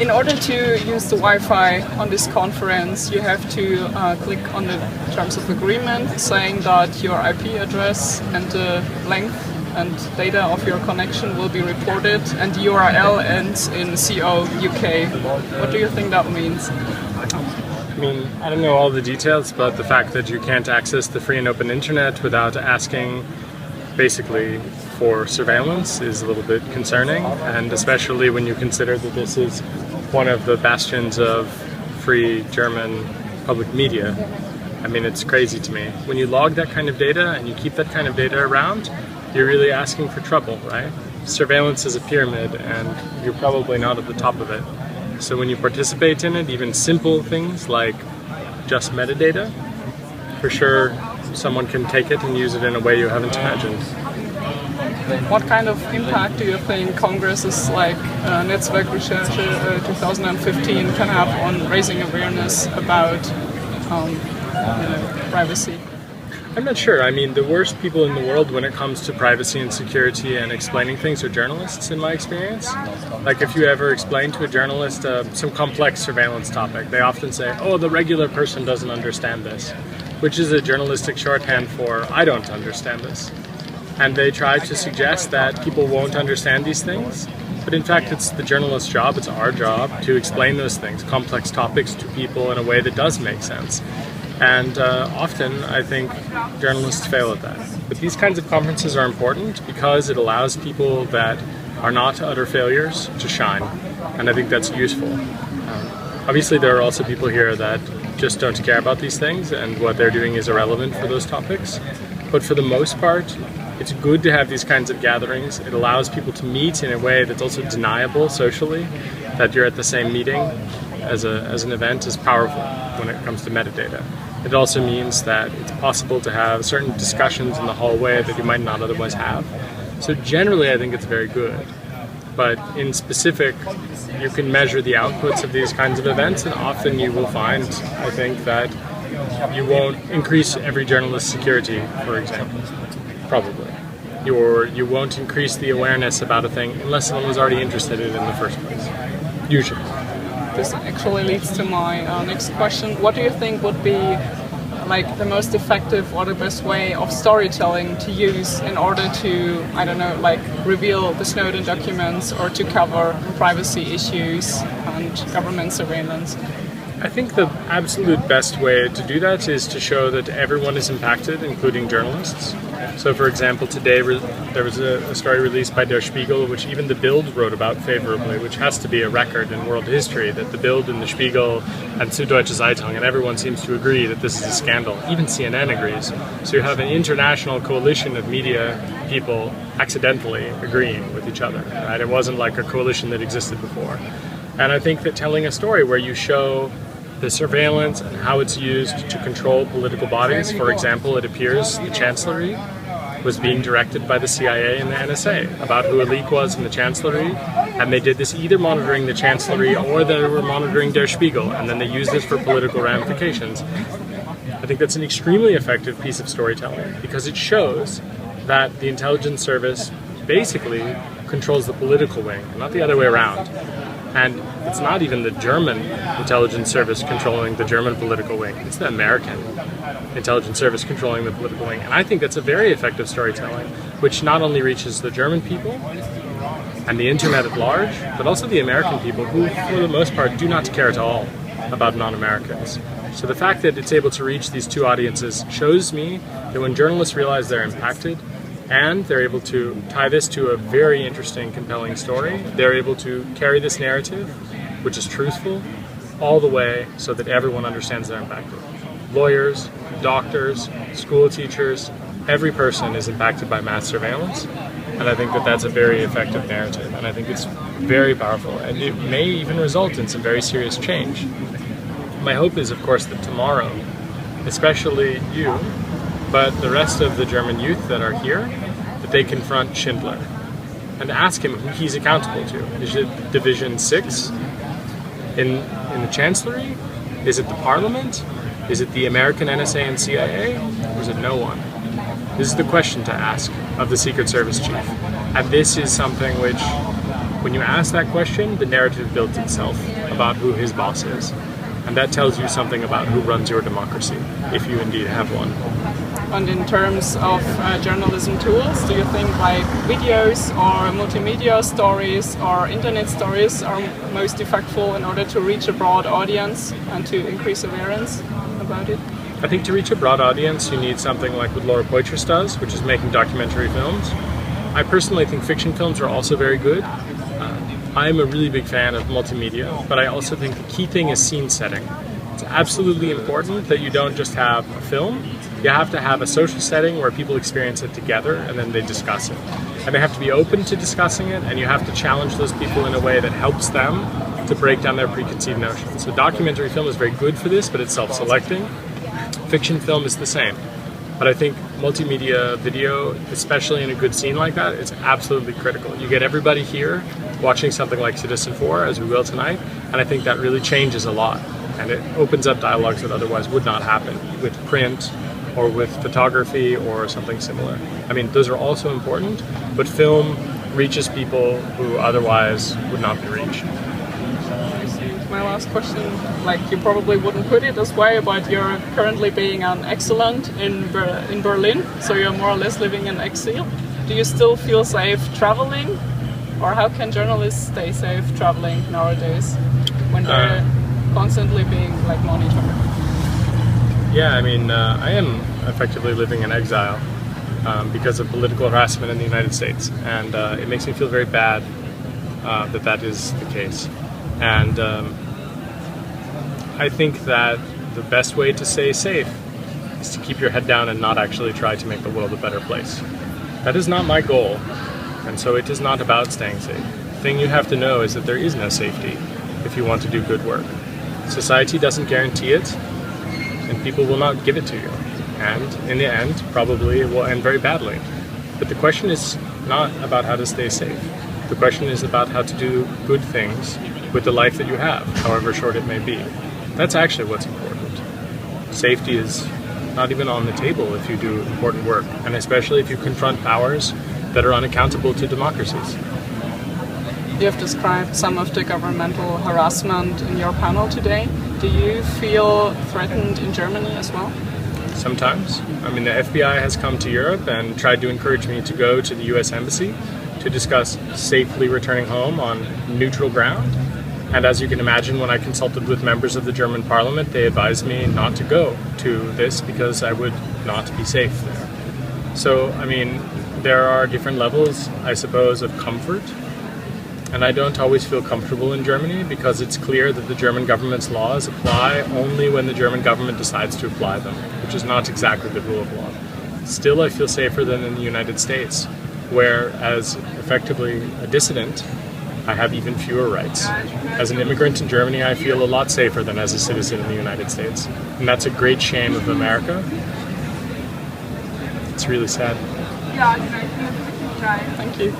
In order to use the Wi-Fi on this conference, you have to click on the terms of agreement saying that your IP address and the length and data of your connection will be reported, and the URL ends in CO UK. What do you think that means? I mean, I don't know all the details, but the fact that you can't access the free and open internet without asking basically for surveillance is a little bit concerning, and especially when you consider that this is one of the bastions of free German public media. I mean, it's crazy to me. When you log that kind of data and you keep that kind of data around, you're really asking for trouble, right? Surveillance is a pyramid and you're probably not at the top of it. So when you participate in it, even simple things like just metadata, for sure someone can take it and use it in a way you haven't imagined. What kind of impact do you think congresses like Netzwerkrecherche 2015 can have on raising awareness about privacy? I'm not sure. I mean, the worst people in the world when it comes to privacy and security and explaining things are journalists, in my experience. Like, if you ever explain to a journalist some complex surveillance topic, they often say, oh, the regular person doesn't understand this, which is a journalistic shorthand for, I don't understand this. And they try to suggest that people won't understand these things, but in fact it's the journalist's job, it's our job to explain those things, complex topics, to people in a way that does make sense. And often I think journalists fail at that. But these kinds of conferences are important because it allows people that are not utter failures to shine, and I think that's useful. Obviously there are also people here that just don't care about these things and what they're doing is irrelevant for those topics, but for the most part it's good to have these kinds of gatherings. It allows people to meet in a way that's also deniable socially, that you're at the same meeting as an event is powerful when it comes to metadata. It also means that it's possible to have certain discussions in the hallway that you might not otherwise have. So generally I think it's very good. But in specific, you can measure the outputs of these kinds of events, and often you will find, I think, that you won't increase every journalist's security, for example. Probably. Or you won't increase the awareness about a thing unless someone was already interested in it in the first place. Usually. This actually leads to my next question. What do you think would be like the most effective or the best way of storytelling to use in order to, I don't know, like reveal the Snowden documents or to cover privacy issues and government surveillance? I think the absolute best way to do that is to show that everyone is impacted, including journalists. So, for example, today there was a story released by Der Spiegel, which even the Bild wrote about favorably, which has to be a record in world history, that the Bild and the Spiegel and Süddeutsche Zeitung, and everyone seems to agree that this is a scandal. Even CNN agrees. So you have an international coalition of media people accidentally agreeing with each other. Right? It wasn't like a coalition that existed before. And I think that telling a story where you show the surveillance and how it's used to control political bodies. For example, it appears the Chancellery was being directed by the CIA and the NSA about who a leak was in the Chancellery, and they did this either monitoring the Chancellery or they were monitoring Der Spiegel, and then they used this for political ramifications. I think that's an extremely effective piece of storytelling because it shows that the intelligence service basically controls the political wing, not the other way around. And it's not even the German intelligence service controlling the German political wing. It's the American intelligence service controlling the political wing. And I think that's a very effective storytelling, which not only reaches the German people and the internet at large, but also the American people who, for the most part, do not care at all about non-Americans. So the fact that it's able to reach these two audiences shows me that when journalists realize they're impacted, and they're able to tie this to a very interesting, compelling story, they're able to carry this narrative, which is truthful, all the way so that everyone understands they're impacted. Lawyers, doctors, school teachers, every person is impacted by mass surveillance, and I think that that's a very effective narrative, and I think it's very powerful, and it may even result in some very serious change. My hope is, of course, that tomorrow, especially you, but the rest of the German youth that are here, that they confront Schindler and ask him who he's accountable to. Is it Division 6 in the Chancellery? Is it the Parliament? Is it the American NSA and CIA? Or is it no one? This is the question to ask of the Secret Service chief. And this is something which when you ask that question, the narrative builds itself about who his boss is. And that tells you something about who runs your democracy, if you indeed have one. And in terms of journalism tools, do you think like videos or multimedia stories or internet stories are most effective in order to reach a broad audience and to increase awareness about it? I think to reach a broad audience, you need something like what Laura Poitras does, which is making documentary films. I personally think fiction films are also very good. I'm a really big fan of multimedia, but I also think the key thing is scene setting. It's absolutely important that you don't just have a film. You have to have a social setting where people experience it together and then they discuss it. And they have to be open to discussing it, and you have to challenge those people in a way that helps them to break down their preconceived notions. So documentary film is very good for this, but it's self-selecting. Fiction film is the same. But I think multimedia video, especially in a good scene like that, is absolutely critical. You get everybody here watching something like Citizen4, as we will tonight, and I think that really changes a lot. And it opens up dialogues that otherwise would not happen with print or with photography or something similar. I mean, those are also important, but film reaches people who otherwise would not be reached. My last question, like you probably wouldn't put it this way, but you're currently being an Exile in Berlin, so you're more or less living in exile. Do you still feel safe traveling, or how can journalists stay safe traveling nowadays when they're constantly being like monitored? Yeah, I mean, I am effectively living in exile because of political harassment in the United States, and it makes me feel very bad that is the case. And I think that the best way to stay safe is to keep your head down and not actually try to make the world a better place. That is not my goal, and so it is not about staying safe. The thing you have to know is that there is no safety if you want to do good work. Society doesn't guarantee it, and people will not give it to you. And in the end, probably it will end very badly. But the question is not about how to stay safe. The question is about how to do good things with the life that you have, however short it may be. That's actually what's important. Safety is not even on the table if you do important work, and especially if you confront powers that are unaccountable to democracies. You have described some of the governmental harassment in your panel today. Do you feel threatened in Germany as well? Sometimes. I mean, the FBI has come to Europe and tried to encourage me to go to the US Embassy to discuss safely returning home on neutral ground. And as you can imagine, when I consulted with members of the German parliament, they advised me not to go to this because I would not be safe there. So, I mean, there are different levels, I suppose, of comfort. And I don't always feel comfortable in Germany because it's clear that the German government's laws apply only when the German government decides to apply them, which is not exactly the rule of law. Still, I feel safer than in the United States, where as effectively a dissident, I have even fewer rights. As an immigrant in Germany, I feel a lot safer than as a citizen in the United States. And that's a great shame of America. It's really sad. Thank you.